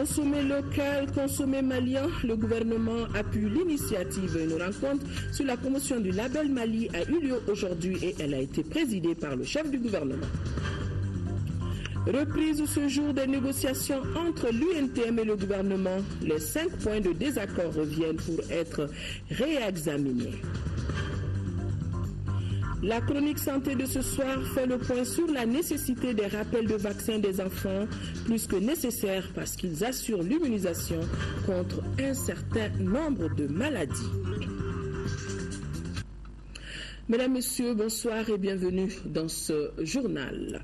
Consommer local, consommer malien, le gouvernement appuie l'initiative. Une rencontre sur la promotion du label Mali a eu lieu aujourd'hui et elle a été présidée par le chef du gouvernement. Reprise ce jour des négociations entre l'UNTM et le gouvernement. Les 5 points de désaccord reviennent pour être réexaminés. La chronique santé de ce soir fait le point sur la nécessité des rappels de vaccins des enfants, plus que nécessaire parce qu'ils assurent l'immunisation contre un certain nombre de maladies. Mesdames, Messieurs, bonsoir et bienvenue dans ce journal.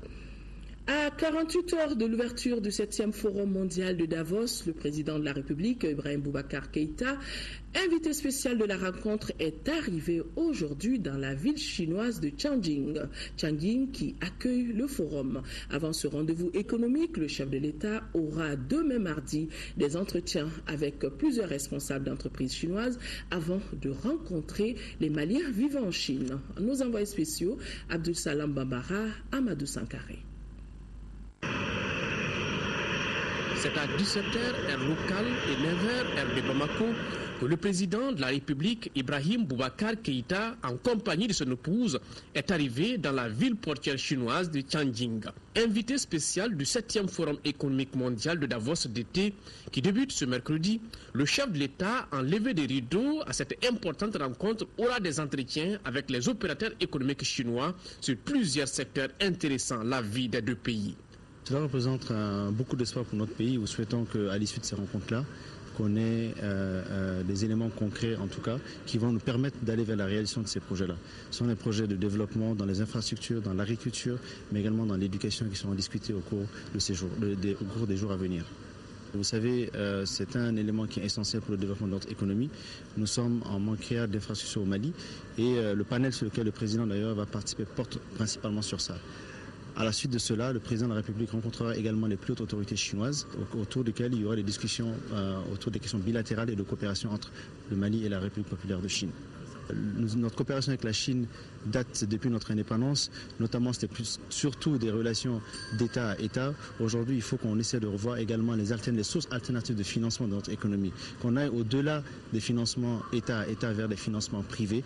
À 48 heures de l'ouverture du 7e Forum mondial de Davos, le président de la République, Ibrahim Boubacar Keïta, invité spécial de la rencontre, est arrivé aujourd'hui dans la ville chinoise de Tianjin qui accueille le forum. Avant ce rendez-vous économique, le chef de l'État aura demain mardi des entretiens avec plusieurs responsables d'entreprises chinoises avant de rencontrer les Maliens vivant en Chine. Nos envoyés spéciaux, Abdul Salam Bambara, Amadou Sankaré. C'est à 17h, heure locale, et 9h, heure de Bamako, que le président de la République, Ibrahim Boubacar Keïta, en compagnie de son épouse, est arrivé dans la ville portière chinoise de Tianjin. Invité spécial du 7e Forum économique mondial de Davos d'été, qui débute ce mercredi, le chef de l'État, en levée des rideaux à cette importante rencontre, aura des entretiens avec les opérateurs économiques chinois sur plusieurs secteurs intéressant la vie des deux pays. Cela représente beaucoup d'espoir pour notre pays. Nous souhaitons qu'à l'issue de ces rencontres-là, qu'on ait des éléments concrets, en tout cas, qui vont nous permettre d'aller vers la réalisation de ces projets-là. Ce sont des projets de développement dans les infrastructures, dans l'agriculture, mais également dans l'éducation qui seront discutés au cours des jours à venir. Vous savez, c'est un élément qui est essentiel pour le développement de notre économie. Nous sommes en manque cruel d'infrastructures au Mali et le panel sur lequel le président d'ailleurs va participer porte principalement sur ça. À la suite de cela, le président de la République rencontrera également les plus hautes autorités chinoises autour desquelles il y aura des discussions autour des questions bilatérales et de coopération entre le Mali et la République populaire de Chine. Notre coopération avec la Chine date depuis notre indépendance, notamment c'était surtout des relations d'État à État. Aujourd'hui, il faut qu'on essaie de revoir également les sources alternatives de financement de notre économie, qu'on aille au-delà des financements État à État vers des financements privés.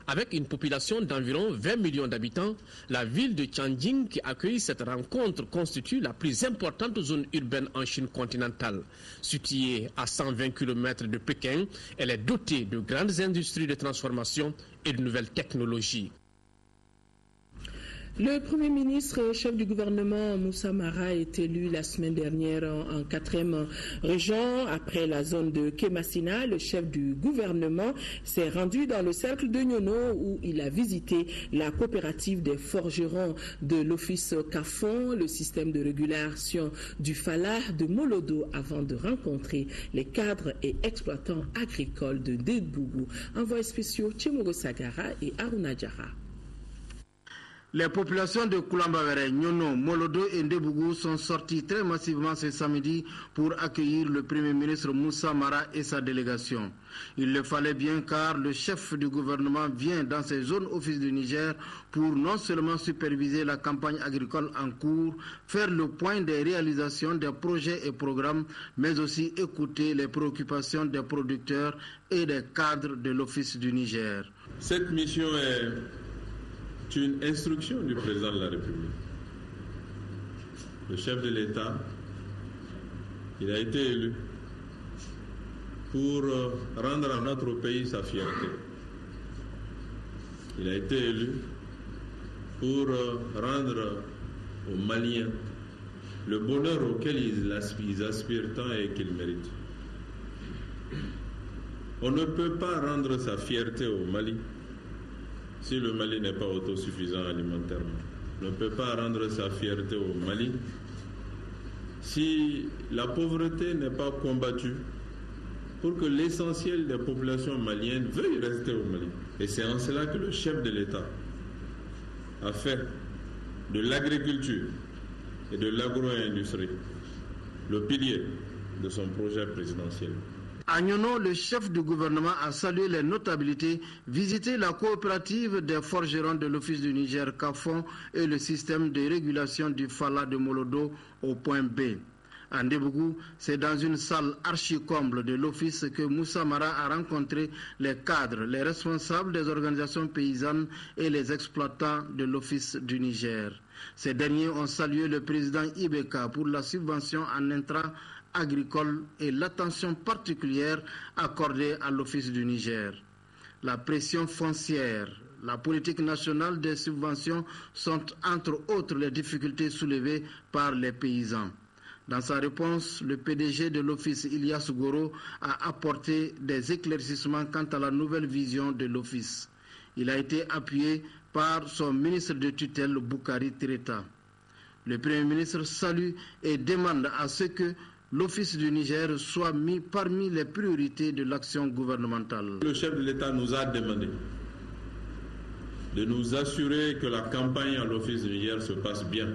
Avec une population d'environ 20 millions d'habitants, la ville de Tianjin qui accueille cette rencontre constitue la plus importante zone urbaine en Chine continentale. Située à 120 km de Pékin, elle est dotée de grandes industries de transformation et de nouvelles technologies. Le Premier ministre, chef du gouvernement, Moussa Mara, est élu la semaine dernière en 4e région. Après la zone de Kémassina, le chef du gouvernement s'est rendu dans le cercle de Nyono où il a visité la coopérative des forgerons de l'office CAFON, le système de régulation du Fala de Molodo, avant de rencontrer les cadres et exploitants agricoles de Ndebougou. Envoyés spéciaux Tchemogo Sagara et Aruna Djara. Les populations de Koulambavere, Nyono, Molodo et Ndebougou sont sorties très massivement ce samedi pour accueillir le Premier ministre Moussa Mara et sa délégation. Il le fallait bien car le chef du gouvernement vient dans ces zones office du Niger pour non seulement superviser la campagne agricole en cours, faire le point des réalisations des projets et programmes, mais aussi écouter les préoccupations des producteurs et des cadres de l'office du Niger. Cette mission est une instruction du président de la République. Le chef de l'État, il a été élu pour rendre à notre pays sa fierté. Il a été élu pour rendre aux Maliens le bonheur auquel ils aspirent tant et qu'ils méritent. On ne peut pas rendre sa fierté au Mali si le Mali n'est pas autosuffisant alimentairement. On ne peut pas rendre sa fierté au Mali si la pauvreté n'est pas combattue pour que l'essentiel des populations maliennes veuillent rester au Mali. Et c'est en cela que le chef de l'État a fait de l'agriculture et de l'agro-industrie le pilier de son projet présidentiel. À Nyono, le chef du gouvernement a salué les notabilités, visité la coopérative des forgerons de l'Office du Niger CAFON et le système de régulation du Fala de Molodo au point B. À Ndebougou, c'est dans une salle archi-comble de l'office que Moussa Mara a rencontré les cadres, les responsables des organisations paysannes et les exploitants de l'office du Niger. Ces derniers ont salué le président Ibeka pour la subvention en intrants agricoles et l'attention particulière accordée à l'office du Niger. La pression foncière, la politique nationale des subventions sont entre autres les difficultés soulevées par les paysans. Dans sa réponse, le PDG de l'office, Ilyas Goro, a apporté des éclaircissements quant à la nouvelle vision de l'office. Il a été appuyé par son ministre de tutelle, Boukari Tireta. Le Premier ministre salue et demande à ce que l'office du Niger soit mis parmi les priorités de l'action gouvernementale. Le chef de l'État nous a demandé de nous assurer que la campagne à l'office du Niger se passe bien,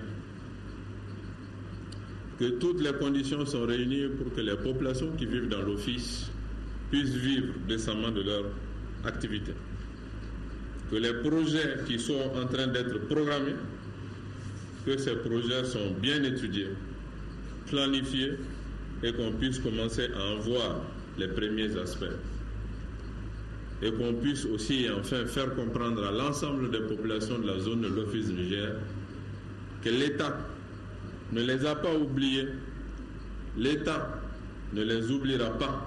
que toutes les conditions sont réunies pour que les populations qui vivent dans l'office puissent vivre décemment de leur activité, que les projets qui sont en train d'être programmés, que ces projets sont bien étudiés, planifiés et qu'on puisse commencer à en voir les premiers aspects. Et qu'on puisse aussi enfin faire comprendre à l'ensemble des populations de la zone de l'office du Niger que l'État ne les a pas oubliés, l'État ne les oubliera pas.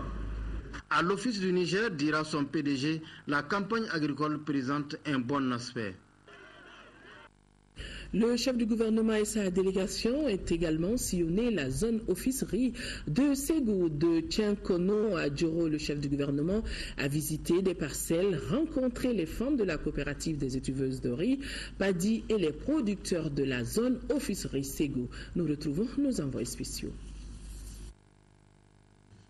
À l'office du Niger, dira son PDG, la campagne agricole présente un bon aspect. Le chef du gouvernement et sa délégation est également sillonné la zone officerie de Ségou, de Tienkono à Djoro. Le chef du gouvernement a visité des parcelles, rencontré les femmes de la coopérative des étuveuses de riz, Padi et les producteurs de la zone officerie Ségou. Nous retrouvons nos envoyés spéciaux.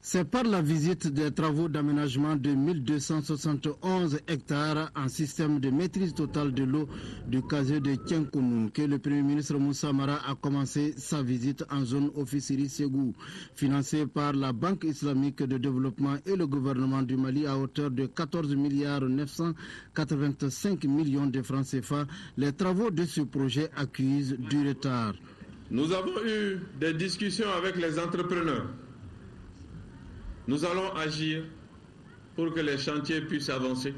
C'est par la visite des travaux d'aménagement de 1271 hectares en système de maîtrise totale de l'eau du casier de Tienkonou que le Premier ministre Moussa Mara a commencé sa visite en zone officerie Ségou, financée par la Banque islamique de développement et le gouvernement du Mali à hauteur de 14 985 millions de francs CFA. Les travaux de ce projet accusent du retard. Nous avons eu des discussions avec les entrepreneurs. Nous allons agir pour que les chantiers puissent avancer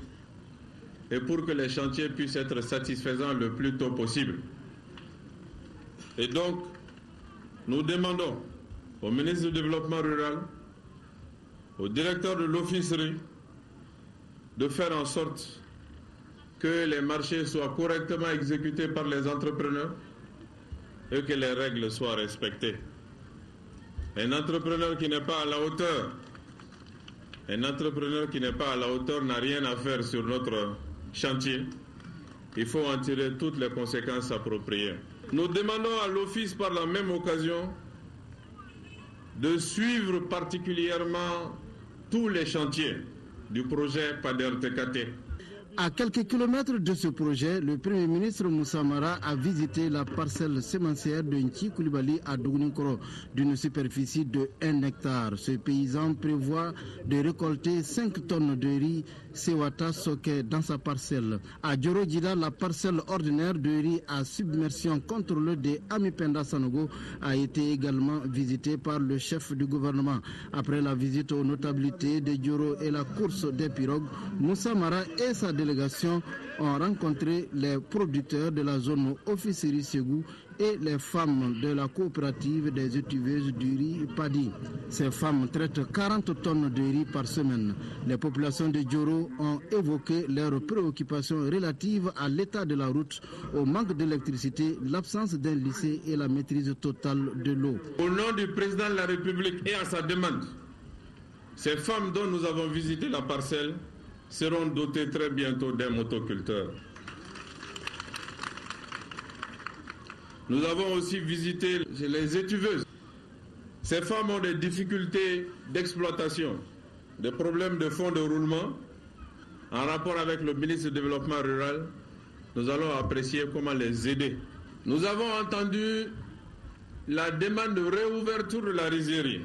et pour que les chantiers puissent être satisfaisants le plus tôt possible. Et donc, nous demandons au ministre du Développement rural, au directeur de l'officerie, de faire en sorte que les marchés soient correctement exécutés par les entrepreneurs et que les règles soient respectées. Un entrepreneur qui n'est pas à la hauteur, n'a rien à faire sur notre chantier. Il faut en tirer toutes les conséquences appropriées. Nous demandons à l'Office par la même occasion de suivre particulièrement tous les chantiers du projet PADER-TKT. À quelques kilomètres de ce projet, le Premier ministre Moussa Mara a visité la parcelle sémencière de Nti Koulibaly à Dougounikoro d'une superficie de 1 hectare. Ce paysan prévoit de récolter 5 tonnes de riz Sewata Soke dans sa parcelle. À Djoro-Djida, la parcelle ordinaire de riz à submersion contrôlée de Amipenda Sanogo a été également visitée par le chef du gouvernement. Après la visite aux notabilités de Djoro et la course des pirogues, Moussa Mara et sa délégation ont rencontré les producteurs de la zone officerie Ségou et les femmes de la coopérative des étuveuses du riz Padi. Ces femmes traitent 40 tonnes de riz par semaine. Les populations de Djoro ont évoqué leurs préoccupations relatives à l'état de la route, au manque d'électricité, l'absence d'un lycée et la maîtrise totale de l'eau. Au nom du président de la République et à sa demande, ces femmes dont nous avons visité la parcelle seront dotées très bientôt d'un motoculteur. Nous avons aussi visité les étuveuses. Ces femmes ont des difficultés d'exploitation, des problèmes de fonds de roulement. En rapport avec le ministre du Développement rural, nous allons apprécier comment les aider. Nous avons entendu la demande de réouverture de la rizerie.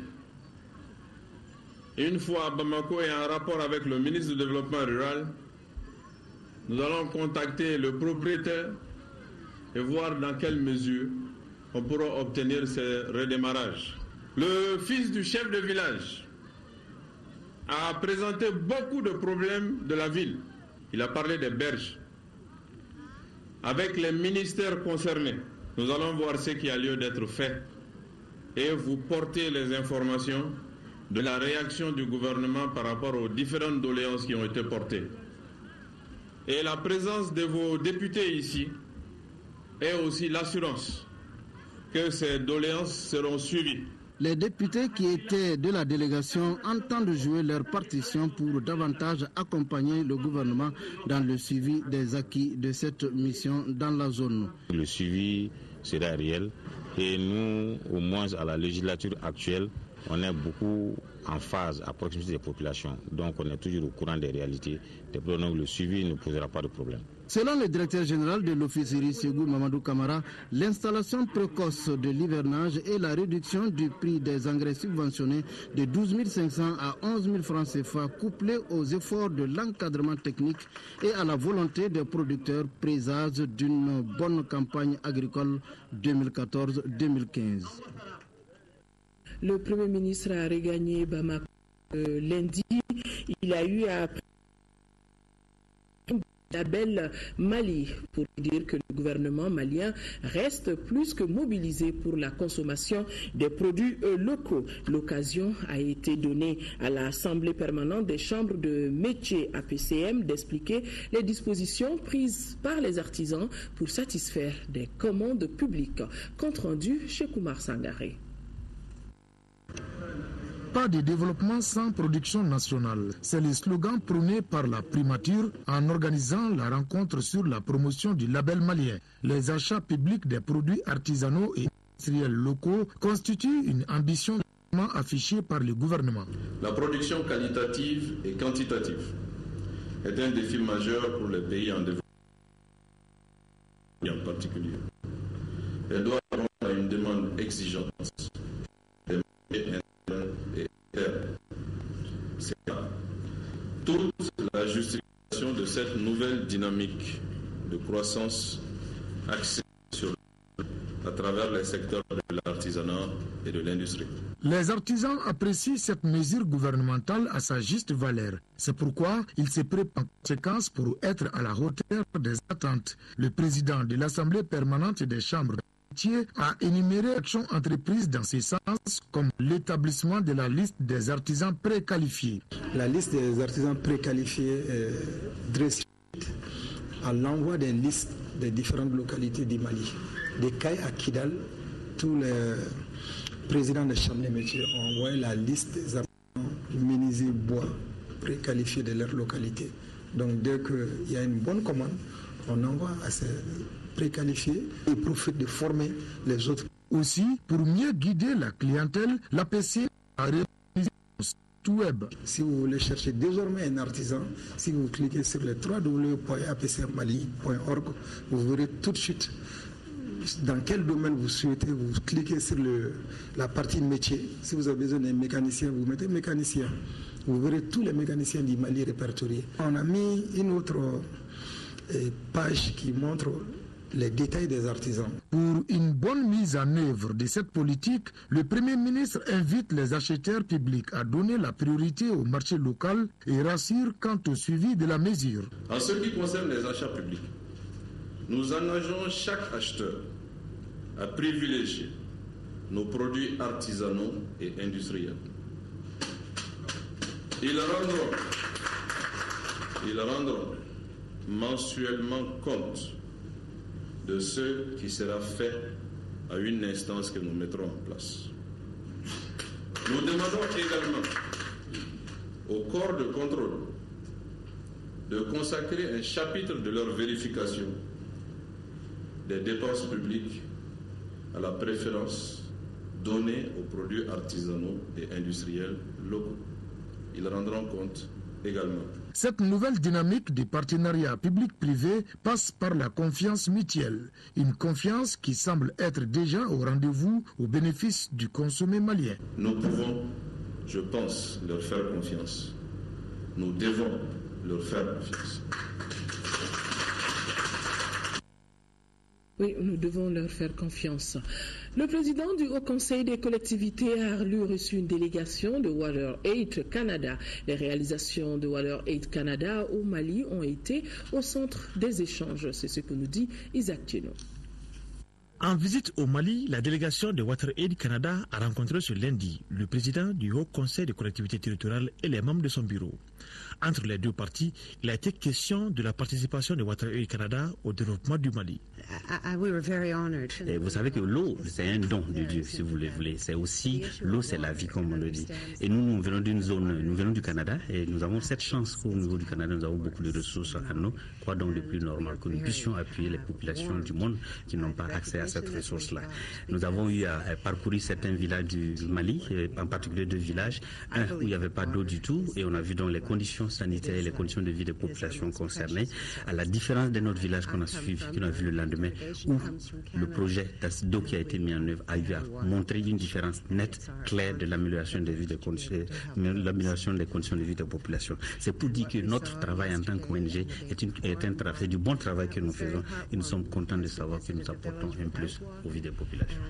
Une fois à Bamako et en rapport avec le ministre du Développement rural, nous allons contacter le propriétaire et voir dans quelle mesure on pourra obtenir ce redémarrage. Le fils du chef de village a présenté beaucoup de problèmes de la ville. Il a parlé des berges. Avec les ministères concernés, nous allons voir ce qui a lieu d'être fait et vous porter les informations de la réaction du gouvernement par rapport aux différentes doléances qui ont été portées. Et la présence de vos députés ici est aussi l'assurance que ces doléances seront suivies. Les députés qui étaient de la délégation entendent jouer leur partition pour davantage accompagner le gouvernement dans le suivi des acquis de cette mission dans la zone. Le suivi sera réel et nous, au moins à la législature actuelle, on est beaucoup en phase à proximité des populations. Donc on est toujours au courant des réalités. Donc le suivi ne posera pas de problème. Selon le directeur général de l'officerie Ségou Mamadou Kamara, l'installation précoce de l'hivernage et la réduction du prix des engrais subventionnés de 12 500 à 11 000 francs CFA, couplés aux efforts de l'encadrement technique et à la volonté des producteurs, présage d'une bonne campagne agricole 2014-2015. Le Premier ministre a regagné Bamako lundi. Il a eu à label Mali pour dire que le gouvernement malien reste plus que mobilisé pour la consommation des produits locaux. L'occasion a été donnée à l'Assemblée permanente des chambres de métiers APCM d'expliquer les dispositions prises par les artisans pour satisfaire des commandes publiques. Compte rendu chez Koumar Sangaré. Pas de développement sans production nationale. C'est le slogan prôné par la primature en organisant la rencontre sur la promotion du label malien. Les achats publics des produits artisanaux et industriels locaux constituent une ambition affichée par le gouvernement. La production qualitative et quantitative est un défi majeur pour les pays en développement en particulier. Elle doit répondre à une demande exigeante des marchés internes et externes. C'est toute la justification de cette nouvelle dynamique de croissance axée sur à travers les secteurs de l'artisanat et de l'industrie. Les artisans apprécient cette mesure gouvernementale à sa juste valeur. C'est pourquoi ils se préparent en conséquence pour être à la hauteur des attentes. Le président de l'Assemblée permanente des chambres de métiers a énuméré actions entreprises dans ce sens, comme l'établissement de la liste des artisans préqualifiés. La liste des artisans préqualifiés est dressée à l'envoi des listes des différentes localités du Mali. Des Cailles à Kidal, tous les présidents des chambres de métiers ont envoyé la liste des artisans menuisiers bois préqualifiés de leur localité. Donc dès qu'il y a une bonne commande, on envoie à ces préqualifiés et profite de former les autres. Aussi, pour mieux guider la clientèle, l'APC a réalisé un site web. Si vous voulez chercher désormais un artisan, si vous cliquez sur le www.apcmali.org, vous verrez tout de suite dans quel domaine vous souhaitez, vous cliquez sur la partie métier. Si vous avez besoin d'un mécanicien, vous mettez mécanicien. Vous verrez tous les mécaniciens du Mali répertoriés. On a mis une autre page qui montre les détails des artisans. Pour une bonne mise en œuvre de cette politique, le Premier ministre invite les acheteurs publics à donner la priorité au marché local et rassure quant au suivi de la mesure. En ce qui concerne les achats publics, nous engageons chaque acheteur à privilégier nos produits artisanaux et industriels. Ils rendront mensuellement compte de ce qui sera fait à une instance que nous mettrons en place. Nous demandons également au corps de contrôle de consacrer un chapitre de leur vérification des dépenses publiques à la préférence donnée aux produits artisanaux et industriels locaux. Ils rendront compte également. Cette nouvelle dynamique de partenariat public-privé passe par la confiance mutuelle. Une confiance qui semble être déjà au rendez-vous au bénéfice du consommé malien. Nous pouvons, je pense, leur faire confiance. Nous devons leur faire confiance. Oui, nous devons leur faire confiance. Le président du Haut Conseil des collectivités a lui reçu une délégation de WaterAid Canada. Les réalisations de WaterAid Canada au Mali ont été au centre des échanges. C'est ce que nous dit Isaac Tino. En visite au Mali, la délégation de WaterAid Canada a rencontré ce lundi le président du Haut Conseil des collectivités territoriales et les membres de son bureau. Entre les deux parties, il a été question de la participation de WaterAid Canada au développement du Mali. Et vous savez que l'eau, c'est un don de Dieu, si vous le voulez. C'est aussi, l'eau, c'est la vie, comme on le dit. Et nous venons d'une zone, nous venons du Canada, et nous avons cette chance qu'au niveau du Canada, nous avons beaucoup de ressources en nous. Quoi donc de plus normal que nous puissions appuyer les populations du monde qui n'ont pas accès à cette ressource-là. Nous avons eu à parcourir certains villages du Mali, en particulier deux villages, un où il n'y avait pas d'eau du tout, et on a vu donc les conditions sanitaires et les conditions de vie des populations concernées, à la différence de notre village qu'on a suivi, qu'on a vu le lendemain, où le projet d'eau qui a été mis en œuvre a eu à montrer une différence nette, claire de l'amélioration des vies des conditions, l'amélioration des conditions de vie des populations. C'est pour dire que notre travail en tant qu'ONG est un travail, du bon travail que nous faisons, et nous sommes contents de savoir que nous apportons un plus aux vies des populations.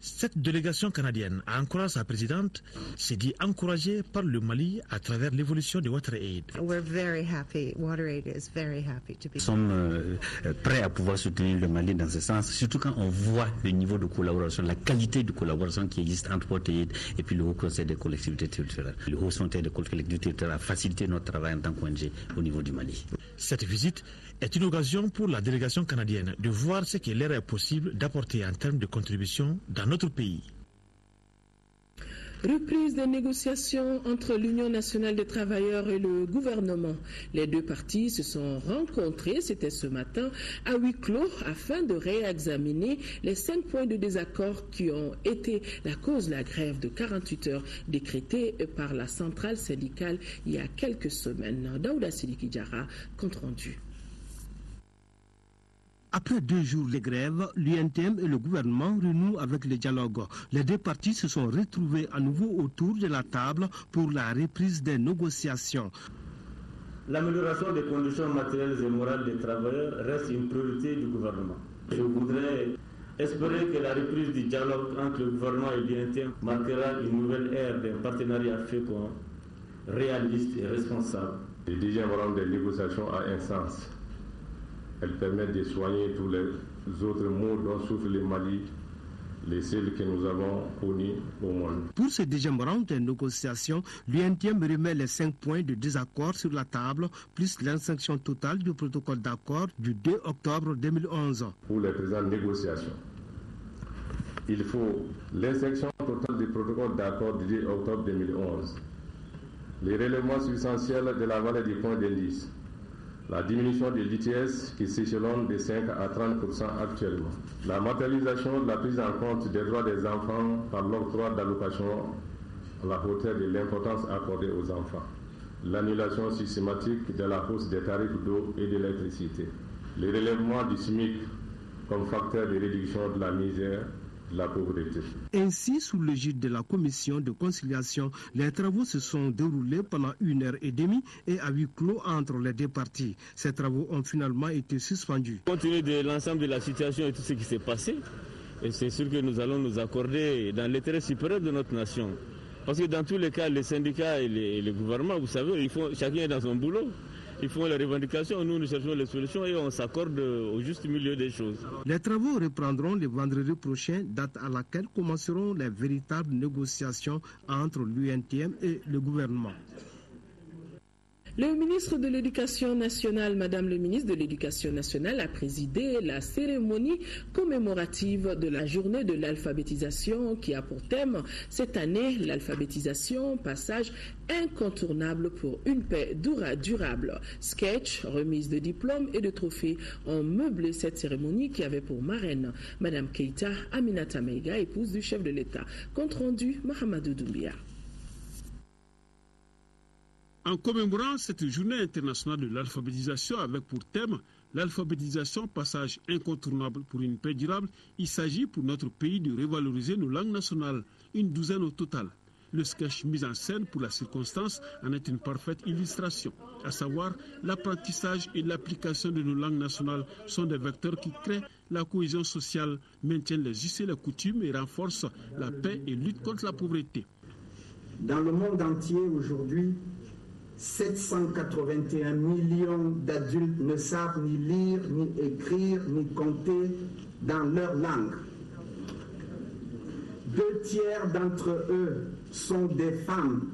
Cette délégation canadienne a encouragé sa présidente, s'est dit encouragée par le Mali à travers l'évolution de WaterAid. Nous sommes prêts à pouvoir soutenir le Mali dans ce sens, surtout quand on voit le niveau de collaboration, la qualité de collaboration qui existe entre WaterAid et puis le Haut Conseil des collectivités territoriales. Le Haut Conseil des collectivités territoriales a facilité notre travail en tant qu'ONG au niveau du Mali. Cette visite est une occasion pour la délégation canadienne de voir ce qu'il leur est possible d'apporter en termes de contribution dans notre pays. Reprise des négociations entre l'Union nationale des travailleurs et le gouvernement. Les deux parties se sont rencontrées, c'était ce matin, à huis clos, afin de réexaminer les 5 points de désaccord qui ont été la cause de la grève de 48 heures décrétée par la centrale syndicale il y a quelques semaines. Daouda Sidiki Diarra, compte rendu. Après 2 jours de grève, l'UNTM et le gouvernement renouent avec le dialogue. Les deux parties se sont retrouvées à nouveau autour de la table pour la reprise des négociations. L'amélioration des conditions matérielles et morales des travailleurs reste une priorité du gouvernement. Je voudrais espérer que la reprise du dialogue entre le gouvernement et l'UNTM marquera une nouvelle ère d'un partenariat fécond, réaliste et responsable. Le deuxième round des négociations a un sens. Elle permet de soigner tous les autres maux dont souffre le Mali, les seuls que nous avons connus au monde. Pour ce deuxième round de négociations, l'UNTM remet les 5 points de désaccord sur la table, plus l'inscription totale du protocole d'accord du 2 octobre 2011. Pour les présentes négociations, il faut l'inscription totale du protocole d'accord du 2 octobre 2011, les relèvements substantiels de la valeur du point d'indice, la diminution de l'ITS qui s'échelonne de 5 à 30% actuellement, la matérialisation de la prise en compte des droits des enfants par l'octroi d'allocations à la hauteur de l'importance accordée aux enfants, l'annulation systématique de la hausse des tarifs d'eau et d'électricité, le relèvement du SMIC comme facteur de réduction de la misère, la pauvreté. Ainsi, sous l'égide de la commission de conciliation, les travaux se sont déroulés pendant 1h30 et à huis clos entre les deux parties. Ces travaux ont finalement été suspendus. Compte tenu de l'ensemble de la situation et tout ce qui s'est passé, et c'est sûr que nous allons nous accorder dans l'intérêt supérieur de notre nation. Parce que dans tous les cas, les syndicats et les gouvernements, vous savez, chacun est dans son boulot. Ils font les revendications, nous cherchons les solutions et on s'accorde au juste milieu des choses. Les travaux reprendront le vendredi prochain, date à laquelle commenceront les véritables négociations entre l'UNTM et le gouvernement. Le ministre de l'Éducation nationale, Madame le ministre de l'Éducation nationale, a présidé la cérémonie commémorative de la journée de l'alphabétisation qui a pour thème cette année l'alphabétisation, passage incontournable pour une paix durable. Sketch, remise de diplômes et de trophées ont meublé cette cérémonie qui avait pour marraine Madame Keïta Aminata Meiga, épouse du chef de l'État. Compte rendu, Mahamadou Doumbia. En commémorant cette journée internationale de l'alphabétisation avec pour thème l'alphabétisation, passage incontournable pour une paix durable, il s'agit pour notre pays de revaloriser nos langues nationales, une douzaine au total. Le sketch mis en scène pour la circonstance en est une parfaite illustration, à savoir l'apprentissage et l'application de nos langues nationales sont des vecteurs qui créent la cohésion sociale, maintiennent les us et les coutumes et renforcent la paix et luttent contre la pauvreté. Dans le monde entier aujourd'hui, 781 millions d'adultes ne savent ni lire, ni écrire, ni compter dans leur langue. 2/3 d'entre eux sont des femmes.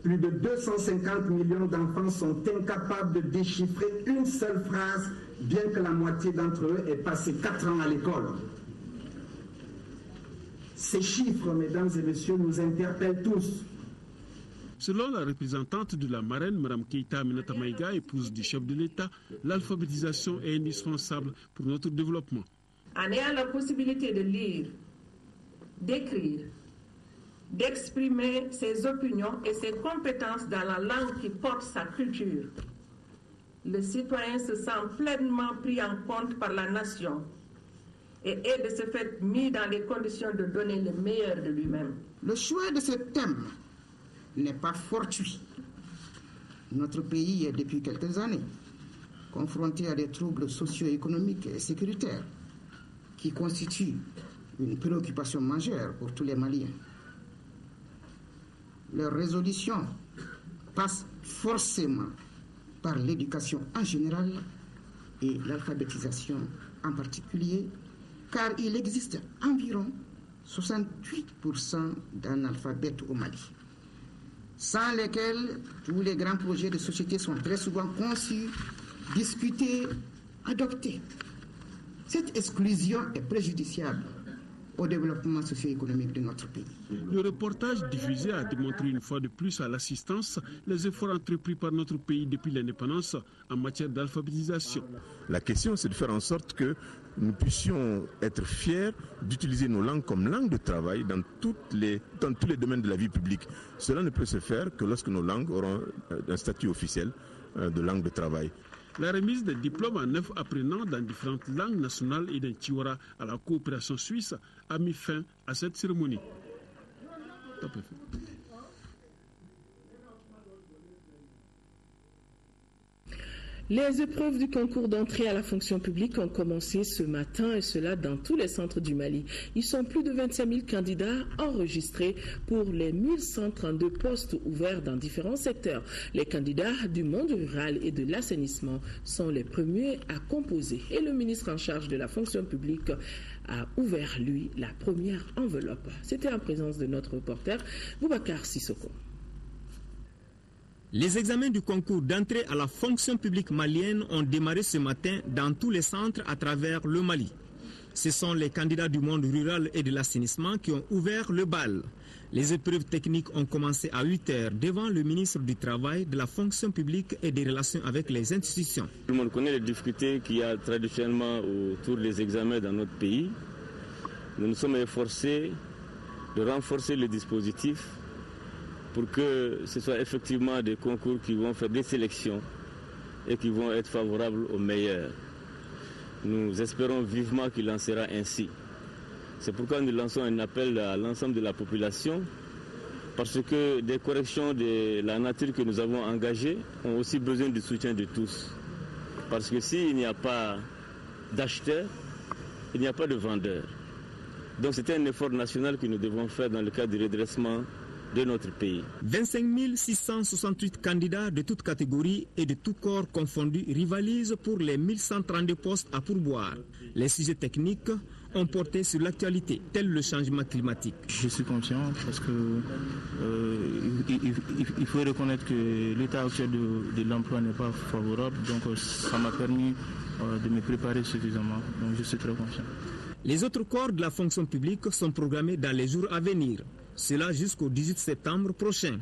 Plus de 250 millions d'enfants sont incapables de déchiffrer une seule phrase, bien que la moitié d'entre eux ait passé 4 ans à l'école. Ces chiffres, mesdames et messieurs, nous interpellent tous. Selon la représentante de la marraine, Mme Keïta Aminata Maïga, épouse du chef de l'État, l'alphabétisation est indispensable pour notre développement. En ayant la possibilité de lire, d'écrire, d'exprimer ses opinions et ses compétences dans la langue qui porte sa culture, le citoyen se sent pleinement pris en compte par la nation et est de ce fait mis dans les conditions de donner le meilleur de lui-même. Le choix de ce thème n'est pas fortuit. Notre pays est depuis quelques années confronté à des troubles socio-économiques et sécuritaires qui constituent une préoccupation majeure pour tous les Maliens. Leur résolution passe forcément par l'éducation en général et l'alphabétisation en particulier, car il existe environ 68% d'analphabètes au Mali, sans lesquels tous les grands projets de société sont très souvent conçus, discutés, adoptés. Cette exclusion est préjudiciable au développement socio-économique de notre pays. Le reportage diffusé a démontré une fois de plus à l'assistance les efforts entrepris par notre pays depuis l'indépendance en matière d'alphabétisation. La question, c'est de faire en sorte que nous puissions être fiers d'utiliser nos langues comme langue de travail dans tous les domaines de la vie publique. Cela ne peut se faire que lorsque nos langues auront un statut officiel de langue de travail. La remise des diplômes à 9 apprenants dans différentes langues nationales et d'un tiwara à la coopération suisse a mis fin à cette cérémonie. Les épreuves du concours d'entrée à la fonction publique ont commencé ce matin et cela dans tous les centres du Mali. Ils sont plus de 25 000 candidats enregistrés pour les 1132 postes ouverts dans différents secteurs. Les candidats du monde rural et de l'assainissement sont les premiers à composer. Et le ministre en charge de la fonction publique a ouvert, lui, la première enveloppe. C'était en présence de notre reporter Boubacar Sissoko. Les examens du concours d'entrée à la fonction publique malienne ont démarré ce matin dans tous les centres à travers le Mali. Ce sont les candidats du monde rural et de l'assainissement qui ont ouvert le bal. Les épreuves techniques ont commencé à 8 heures devant le ministre du Travail, de la fonction publique et des relations avec les institutions. Tout le monde connaît les difficultés qu'il y a traditionnellement autour des examens dans notre pays. Nous nous sommes efforcés de renforcer le dispositif pour que ce soit effectivement des concours qui vont faire des sélections et qui vont être favorables aux meilleurs. Nous espérons vivement qu'il en sera ainsi. C'est pourquoi nous lançons un appel à l'ensemble de la population, parce que des corrections de la nature que nous avons engagées ont aussi besoin du soutien de tous. Parce que s'il n'y a pas d'acheteurs, il n'y a pas de vendeurs. Donc c'est un effort national que nous devons faire dans le cadre du redressement de notre pays. 25 668 candidats de toutes catégories et de tous corps confondus rivalisent pour les 1132 postes à pourboire. Les sujets techniques ont porté sur l'actualité, tel le changement climatique. Je suis confiant parce que il faut reconnaître que l'état actuel de l'emploi n'est pas favorable, donc ça m'a permis de me préparer suffisamment, donc je suis très confiant. Les autres corps de la fonction publique sont programmés dans les jours à venir. Cela jusqu'au 18 septembre prochain.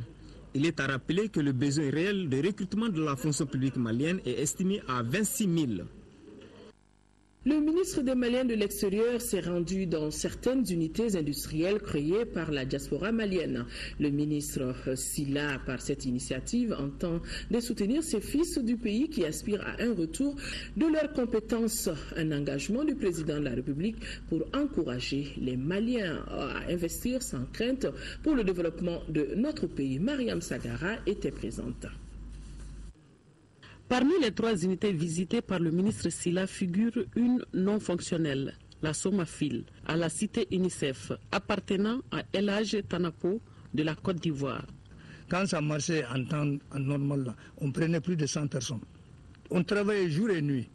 Il est à rappeler que le besoin réel de recrutement de la fonction publique malienne est estimé à 26 000. Le ministre des Maliens de l'extérieur s'est rendu dans certaines unités industrielles créées par la diaspora malienne. Le ministre Silla, par cette initiative, entend de soutenir ces fils du pays qui aspirent à un retour de leurs compétences, un engagement du président de la République pour encourager les Maliens à investir sans crainte pour le développement de notre pays. Mariam Sagara était présente. Parmi les 3 unités visitées par le ministre Silla figure une non fonctionnelle, la Somafil, à la cité UNICEF, appartenant à Elhadj Tanapo de la Côte d'Ivoire. Quand ça marchait en temps normal, on prenait plus de 100 personnes. On travaillait jour et nuit.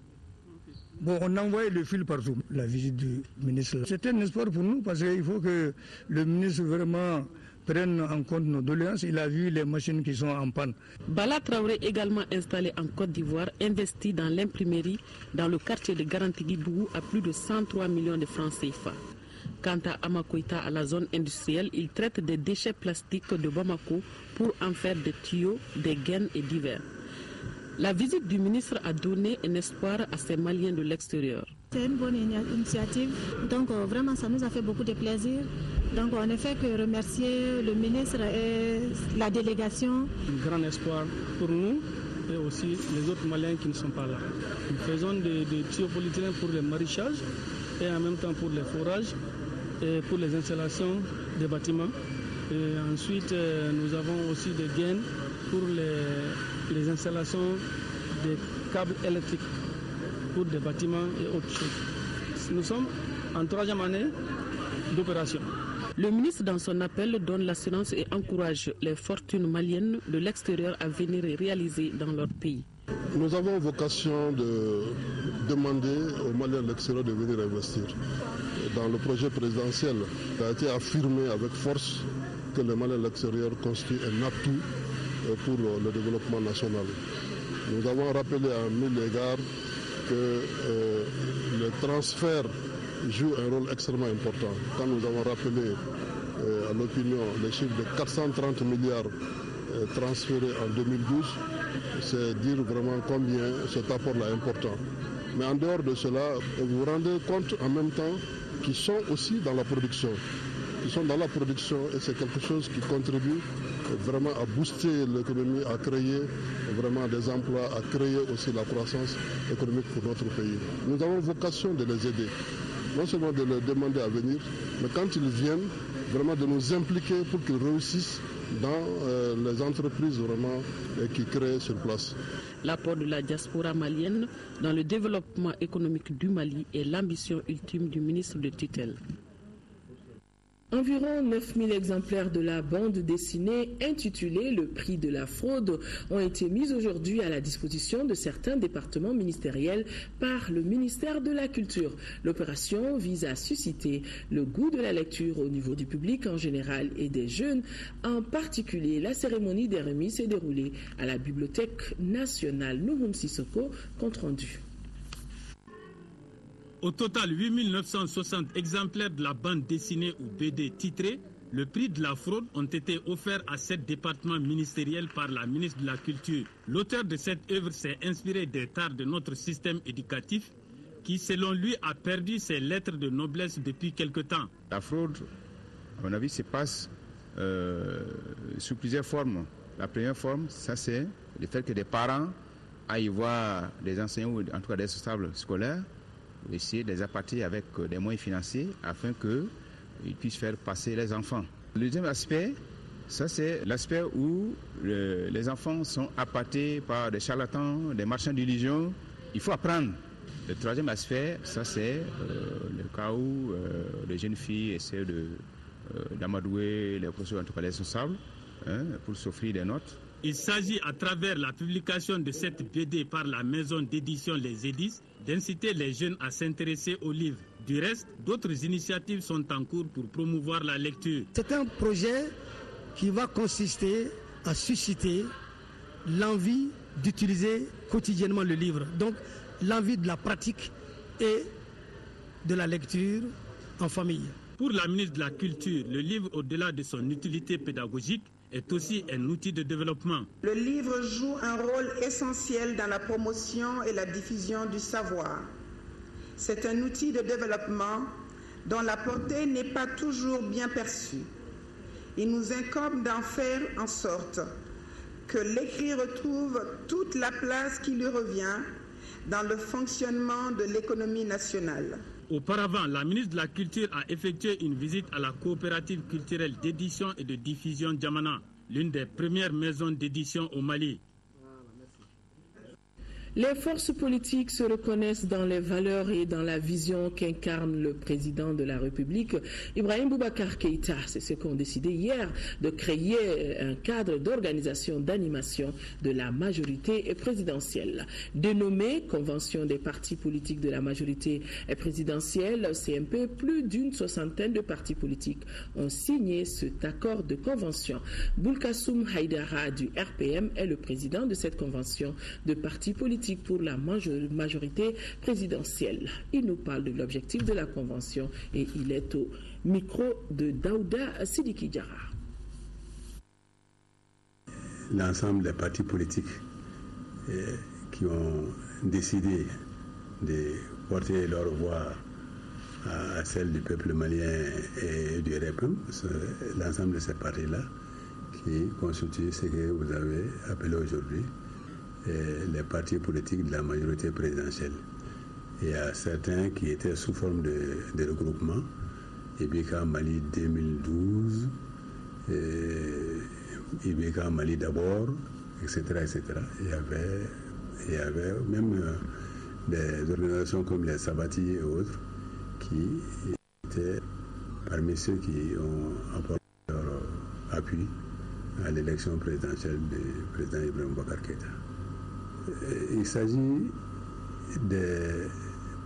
Bon, on envoyait le fil partout. La visite du ministre, c'était un espoir pour nous parce qu'il faut que le ministre vraiment prenne en compte nos doléances. Il a vu les machines qui sont en panne. Bala Traoré, également installé en Côte d'Ivoire, investit dans l'imprimerie dans le quartier de Garantigui-Bougou à plus de 103 millions de francs CFA. Quant à Amakoita, à la zone industrielle, il traite des déchets plastiques de Bamako pour en faire des tuyaux, des gaines et divers. La visite du ministre a donné un espoir à ces Maliens de l'extérieur. C'est une bonne initiative, donc vraiment ça nous a fait beaucoup de plaisir. Donc on ne fait que remercier le ministre et la délégation. Un grand espoir pour nous et aussi les autres Maliens qui ne sont pas là. Nous faisons des tuyaux polyéthylènes pour le maraîchage et en même temps pour les forages et pour les installations des bâtiments. Et ensuite nous avons aussi des gaines pour les installations des câbles électriques pour des bâtiments et autres choses. Nous sommes en 3e année d'opération. Le ministre, dans son appel, donne l'assurance et encourage les fortunes maliennes de l'extérieur à venir réaliser dans leur pays. Nous avons vocation de demander aux Maliens de l'extérieur de venir investir. Dans le projet présidentiel, il a été affirmé avec force que les Maliens de l'extérieur constituent un atout pour le développement national. Nous avons rappelé à 1000 égards que le transfert joue un rôle extrêmement important. Quand nous avons rappelé à l'opinion les chiffres de 430 milliards transférés en 2012, c'est dire vraiment combien cet apport-là est important. Mais en dehors de cela, vous vous rendez compte en même temps qu'ils sont aussi dans la production. Ils sont dans la production et c'est quelque chose qui contribue vraiment à booster l'économie, à créer vraiment des emplois, à créer aussi la croissance économique pour notre pays. Nous avons vocation de les aider, non seulement de leur demander à venir, mais quand ils viennent, vraiment de nous impliquer pour qu'ils réussissent dans les entreprises vraiment qui créent sur place. L'apport de la diaspora malienne dans le développement économique du Mali est l'ambition ultime du ministre de tutelle. Environ 9000 exemplaires de la bande dessinée intitulée « Le prix de la fraude » ont été mis aujourd'hui à la disposition de certains départements ministériels par le ministère de la Culture. L'opération vise à susciter le goût de la lecture au niveau du public en général et des jeunes. En particulier, la cérémonie des remises s'est déroulée à la Bibliothèque nationale. Nouhoum Sissoko, compte rendu. Au total, 8960 exemplaires de la bande dessinée ou BD titrée « Le prix de la fraude » ont été offerts à 7 départements ministériels par la ministre de la Culture. L'auteur de cette œuvre s'est inspiré des tares de notre système éducatif qui, selon lui, a perdu ses lettres de noblesse depuis quelque temps. La fraude, à mon avis, se passe sous plusieurs formes. La première forme, ça c'est le fait que des parents aillent voir des enseignants ou en tout cas des responsables scolaires, essayer de les appâter avec des moyens financiers afin qu'ils puissent faire passer les enfants. Le deuxième aspect, ça c'est l'aspect où les enfants sont appâtés par des charlatans, des marchands d'illusions. Il faut apprendre. Le troisième aspect, ça c'est le cas où les jeunes filles essaient d'amadouer les professeurs, en tout cas les responsables, pour s'offrir des notes. Il s'agit, à travers la publication de cette BD par la maison d'édition Les Édices, d'inciter les jeunes à s'intéresser aux livres. Du reste, d'autres initiatives sont en cours pour promouvoir la lecture. C'est un projet qui va consister à susciter l'envie d'utiliser quotidiennement le livre. Donc, l'envie de la pratique et de la lecture en famille. Pour la ministre de la Culture, le livre, au-delà de son utilité pédagogique, est aussi un outil de développement. Le livre joue un rôle essentiel dans la promotion et la diffusion du savoir. C'est un outil de développement dont la portée n'est pas toujours bien perçue. Il nous incombe d'en faire en sorte que l'écrit retrouve toute la place qui lui revient dans le fonctionnement de l'économie nationale. Auparavant, la ministre de la Culture a effectué une visite à la coopérative culturelle d'édition et de diffusion Djamana, l'une des premières maisons d'édition au Mali. Les forces politiques se reconnaissent dans les valeurs et dans la vision qu'incarne le président de la République, Ibrahim Boubacar Keïta. C'est ce qu'ont décidé hier de créer un cadre d'organisation d'animation de la majorité présidentielle. Dénommé Convention des partis politiques de la majorité présidentielle, CMP, plus d'une soixantaine de partis politiques ont signé cet accord de convention. Boulkassoum Haïdara du RPM est le président de cette convention de partis politiques pour la majorité présidentielle. Il nous parle de l'objectif de la convention et il est au micro de Daouda Sidiki Diarra. L'ensemble des partis politiques qui ont décidé de porter leur voix à celle du peuple malien et du RPM, l'ensemble de ces partis-là qui constituent ce que vous avez appelé aujourd'hui les partis politiques de la majorité présidentielle. Il y a certains qui étaient sous forme de regroupement, Ibeka Mali 2012, Ibeka Mali d'abord, etc., etc. Il y avait même des organisations comme les Sabati et autres qui étaient parmi ceux qui ont apporté leur appui à l'élection présidentielle du président Ibrahim Boubacar Keïta. Il s'agit des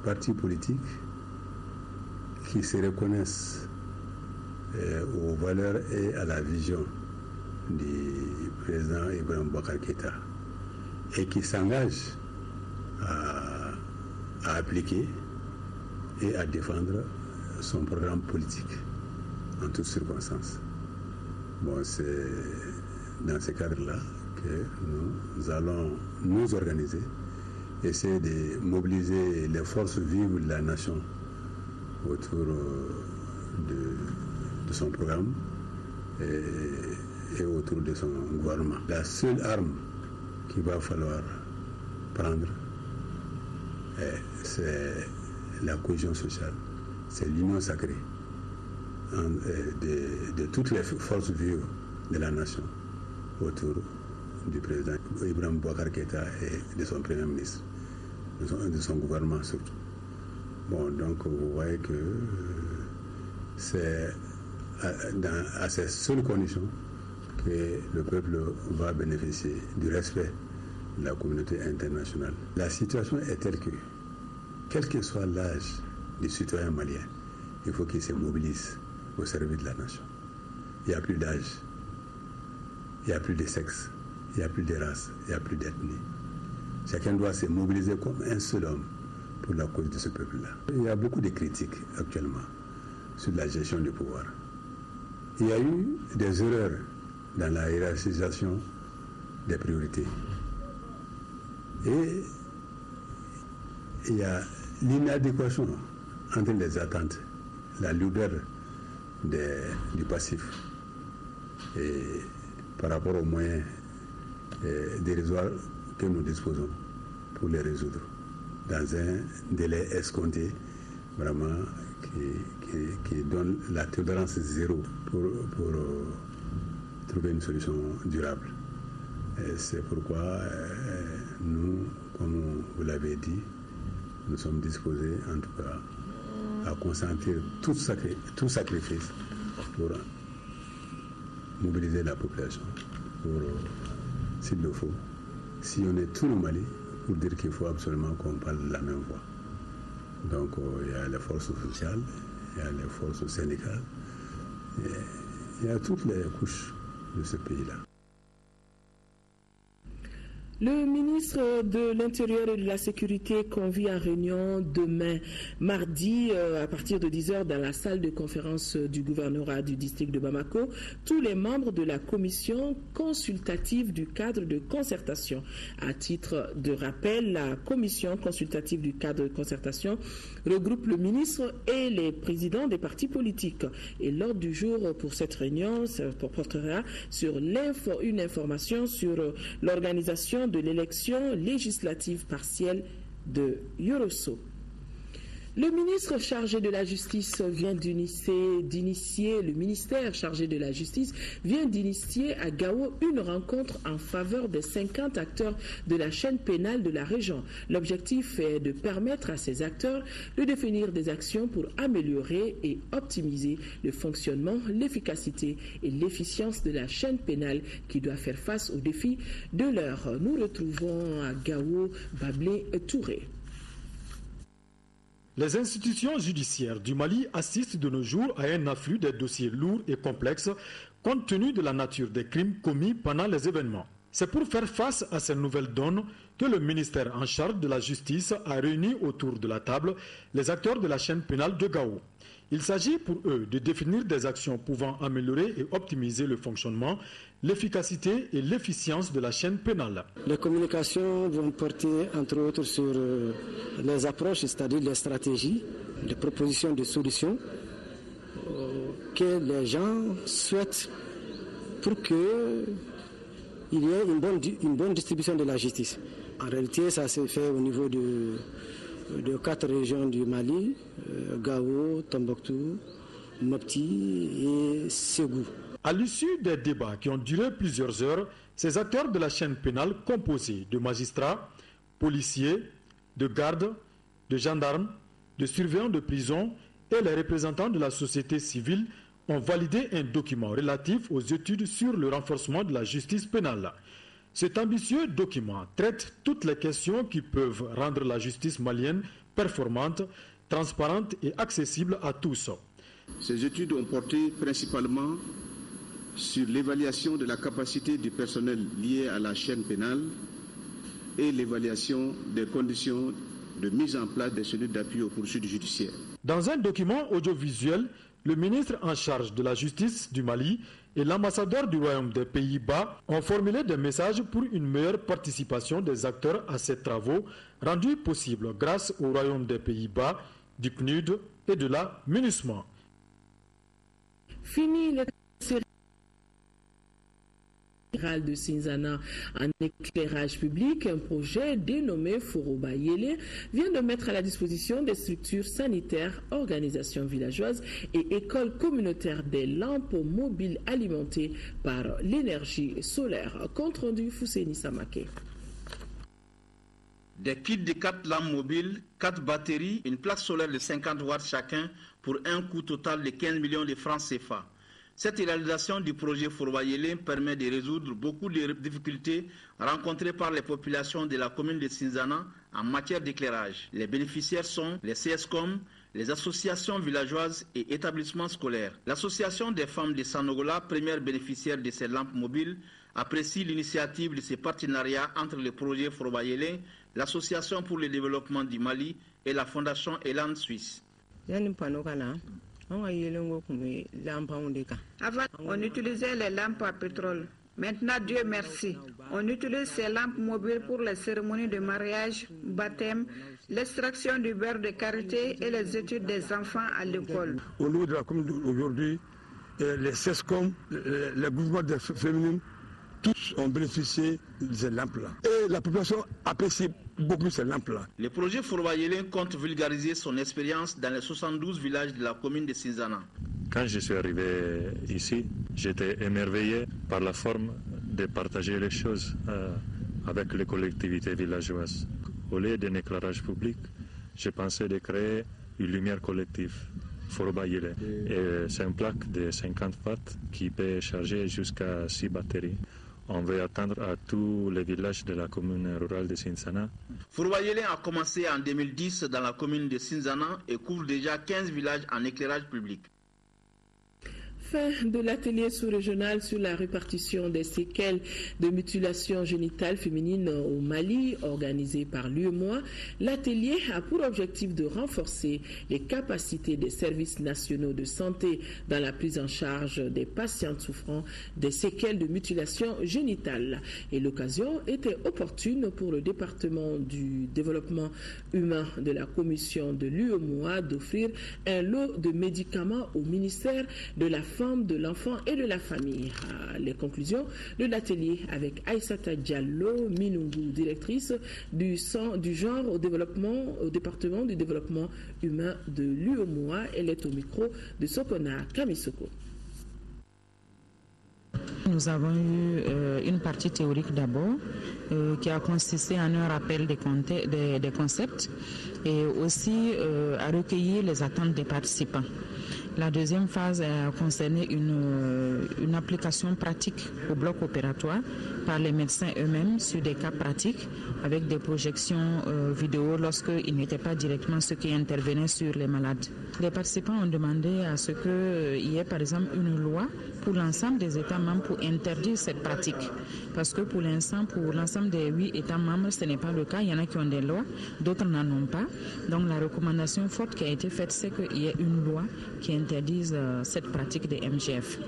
partis politiques qui se reconnaissent aux valeurs et à la vision du président Ibrahim Boubacar Keïta et qui s'engagent à appliquer et à défendre son programme politique en toutes circonstances. Bon, c'est dans ce cadre-là que nous allons nous organiser, essayer de mobiliser les forces vives de la nation autour de son programme et autour de son gouvernement. La seule arme qu'il va falloir prendre, c'est la cohésion sociale, c'est l'union sacrée de toutes les forces vives de la nation autour du président Ibrahim Boubacar Keïta et de son premier ministre, de son gouvernement surtout. Bon, donc vous voyez que c'est à ces seules conditions que le peuple va bénéficier du respect de la communauté internationale. La situation est telle que, quel que soit l'âge du citoyen malien, il faut qu'il se mobilise au service de la nation. Il n'y a plus d'âge, il n'y a plus de sexe, il n'y a plus de race, il n'y a plus d'ethnie. Chacun doit se mobiliser comme un seul homme pour la cause de ce peuple-là. Il y a beaucoup de critiques actuellement sur la gestion du pouvoir. Il y a eu des erreurs dans la hiérarchisation des priorités. Et il y a l'inadéquation entre les attentes, la lourdeur du passif et par rapport aux moyens dérisoires que nous disposons pour les résoudre dans un délai escompté vraiment qui donne la tolérance zéro pour trouver une solution durable. C'est pourquoi nous, comme vous l'avez dit, nous sommes disposés en tout cas à consentir tout sacrifice pour mobiliser la population, pour, s'il le faut, sillonner tout le Mali pour dire qu'il faut absolument qu'on parle de la même voix. Donc il y a les forces sociales, il y a les forces syndicales, il y a toutes les couches de ce pays-là. Le ministre de l'Intérieur et de la Sécurité convie à réunion demain, mardi, à partir de 10h dans la salle de conférence du gouvernorat du district de Bamako, tous les membres de la commission consultative du cadre de concertation. À titre de rappel, la commission consultative du cadre de concertation regroupe le ministre et les présidents des partis politiques. Et l'ordre du jour pour cette réunion portera sur une information sur l'organisation de l'élection législative partielle de Yorosso. Le ministère chargé de la Justice vient d'initier à Gao une rencontre en faveur des 50 acteurs de la chaîne pénale de la région. L'objectif est de permettre à ces acteurs de définir des actions pour améliorer et optimiser le fonctionnement, l'efficacité et l'efficience de la chaîne pénale qui doit faire face aux défis de l'heure. Nous retrouvons à Gao Bablé Touré. Les institutions judiciaires du Mali assistent de nos jours à un afflux de dossiers lourds et complexes compte tenu de la nature des crimes commis pendant les événements. C'est pour faire face à ces nouvelles donnes que le ministère en charge de la justice a réuni autour de la table les acteurs de la chaîne pénale de Gao. Il s'agit pour eux de définir des actions pouvant améliorer et optimiser le fonctionnement, l'efficacité et l'efficience de la chaîne pénale. Les communications vont porter entre autres sur les approches, c'est-à-dire les stratégies, les propositions de solutions que les gens souhaitent pour qu'il y ait une bonne distribution de la justice. En réalité, ça s'est fait au niveau de 4 régions du Mali, Gao, Tombouctou, Mopti et Ségou. À l'issue des débats qui ont duré plusieurs heures, ces acteurs de la chaîne pénale composés de magistrats, policiers, de gardes, de gendarmes, de surveillants de prison et les représentants de la société civile ont validé un document relatif aux études sur le renforcement de la justice pénale. Cet ambitieux document traite toutes les questions qui peuvent rendre la justice malienne performante, transparente et accessible à tous. Ces études ont porté principalement sur l'évaluation de la capacité du personnel lié à la chaîne pénale et l'évaluation des conditions de mise en place des cellules d'appui aux poursuites judiciaires. Dans un document audiovisuel, le ministre en charge de la justice du Mali et l'ambassadeur du Royaume des Pays-Bas ont formulé des messages pour une meilleure participation des acteurs à ces travaux rendus possibles grâce au Royaume des Pays-Bas, du PNUD et de la MINUSMA. Fini le de Cinzana en éclairage public, un projet dénommé Foroba Yele vient de mettre à la disposition des structures sanitaires, organisations villageoises et écoles communautaires des lampes mobiles alimentées par l'énergie solaire. Compte rendu Fousséni Samake. Des kits de 4 lampes mobiles, 4 batteries, une plaque solaire de 50 watts chacun pour un coût total de 15 millions de francs CFA. Cette réalisation du projet Foroba Yele permet de résoudre beaucoup de difficultés rencontrées par les populations de la commune de Cinzana en matière d'éclairage. Les bénéficiaires sont les CSCOM, les associations villageoises et établissements scolaires. L'association des femmes de Sanogola, première bénéficiaire de ces lampes mobiles, apprécie l'initiative de ces partenariats entre le projet Foroba Yele, l'Association pour le développement du Mali et la Fondation Elan Suisse. Avant, on utilisait les lampes à pétrole. Maintenant, Dieu merci, on utilise ces lampes mobiles pour les cérémonies de mariage, baptême, l'extraction du beurre de karité et les études des enfants à l'école. Au niveau de la commune d'aujourd'hui, les CESCOM, les mouvements féminins, tous ont bénéficié de ces lampes-là. Et la population apprécie beaucoup ces lampes-là. Le projet Foroba Yele compte vulgariser son expérience dans les 72 villages de la commune de Cinzana. Quand je suis arrivé ici, j'étais émerveillé par la forme de partager les choses avec les collectivités villageoises. Au lieu d'un éclairage public, j'ai pensé de créer une lumière collective. Foroba Yele. C'est une plaque de 50 watts qui peut charger jusqu'à 6 batteries. On veut atteindre à tous les villages de la commune rurale de Cinzana. Foroba Yele a commencé en 2010 dans la commune de Cinzana et couvre déjà 15 villages en éclairage public. Fin de l'atelier sous-régional sur la répartition des séquelles de mutilation génitale féminine au Mali, organisé par l'UEMOA. L'atelier a pour objectif de renforcer les capacités des services nationaux de santé dans la prise en charge des patientes souffrant des séquelles de mutilation génitale. Et l'occasion était opportune pour le département du développement humain de la commission de l'UEMOA d'offrir un lot de médicaments au ministère de la Femme, de l'Enfant et de la Famille. Les conclusions de l'atelier avec Aïssata Diallo Minungu, directrice du genre au département du développement humain de l'UEMOA. Elle est au micro de Sokona Kamisoko. Nous avons eu une partie théorique d'abord qui a consisté en un rappel des concepts et aussi à recueillir les attentes des participants. La deuxième phase a concerné une application pratique au bloc opératoire par les médecins eux-mêmes sur des cas pratiques avec des projections vidéo lorsqu'ils n'étaient pas directement ceux qui intervenaient sur les malades. Les participants ont demandé à ce qu'il y ait par exemple une loi pour l'ensemble des États membres pour interdire cette pratique. Parce que pour l'instant, pour l'ensemble des 8 États membres, ce n'est pas le cas. Il y en a qui ont des lois, d'autres n'en ont pas. Donc la recommandation forte qui a été faite, c'est qu'il y ait une loi qui interdise cette pratique des MGF.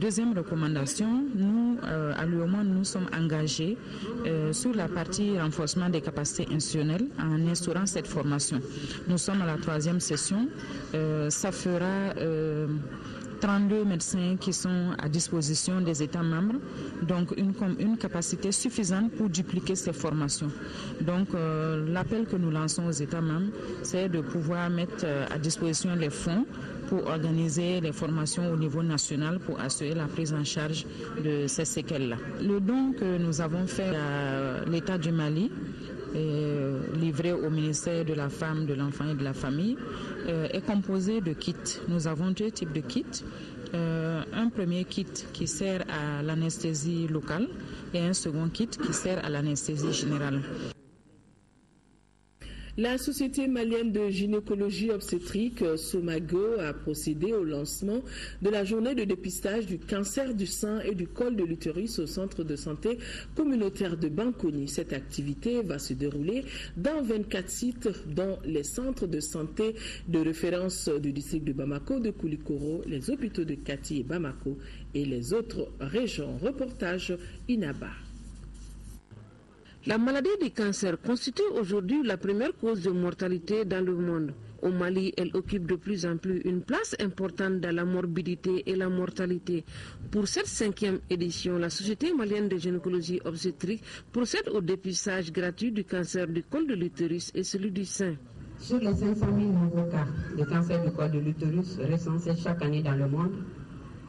Deuxième recommandation, nous, à l'UEMOA, nous sommes engagés sur la partie renforcement des capacités institutionnelles en instaurant cette formation. Nous sommes à la 3e session. Ça fera 32 médecins qui sont à disposition des États membres, donc une capacité suffisante pour dupliquer ces formations. Donc l'appel que nous lançons aux États membres, c'est de pouvoir mettre à disposition les fonds pour organiser les formations au niveau national pour assurer la prise en charge de ces séquelles-là. Le don que nous avons fait à l'État du Mali, livré au ministère de la Femme, de l'Enfant et de la Famille, est composé de kits. Nous avons 2 types de kits. Un premier kit qui sert à l'anesthésie locale et un second kit qui sert à l'anesthésie générale. La Société malienne de gynécologie obstétrique, SOMAGO, a procédé au lancement de la journée de dépistage du cancer du sein et du col de l'utérus au centre de santé communautaire de Bankoni. Cette activité va se dérouler dans 24 sites, dont les centres de santé de référence du district de Bamako, de Koulikoro, les hôpitaux de Kati et Bamako et les autres régions. Reportage Inaba. La maladie du cancer constitue aujourd'hui la première cause de mortalité dans le monde. Au Mali, elle occupe de plus en plus une place importante dans la morbidité et la mortalité. Pour cette 5e édition, la Société malienne de gynécologie obstétrique procède au dépistage gratuit du cancer du col de l'utérus et celui du sein. Sur les 500 000 nouveaux cas de cancer du col de l'utérus recensés chaque année dans le monde,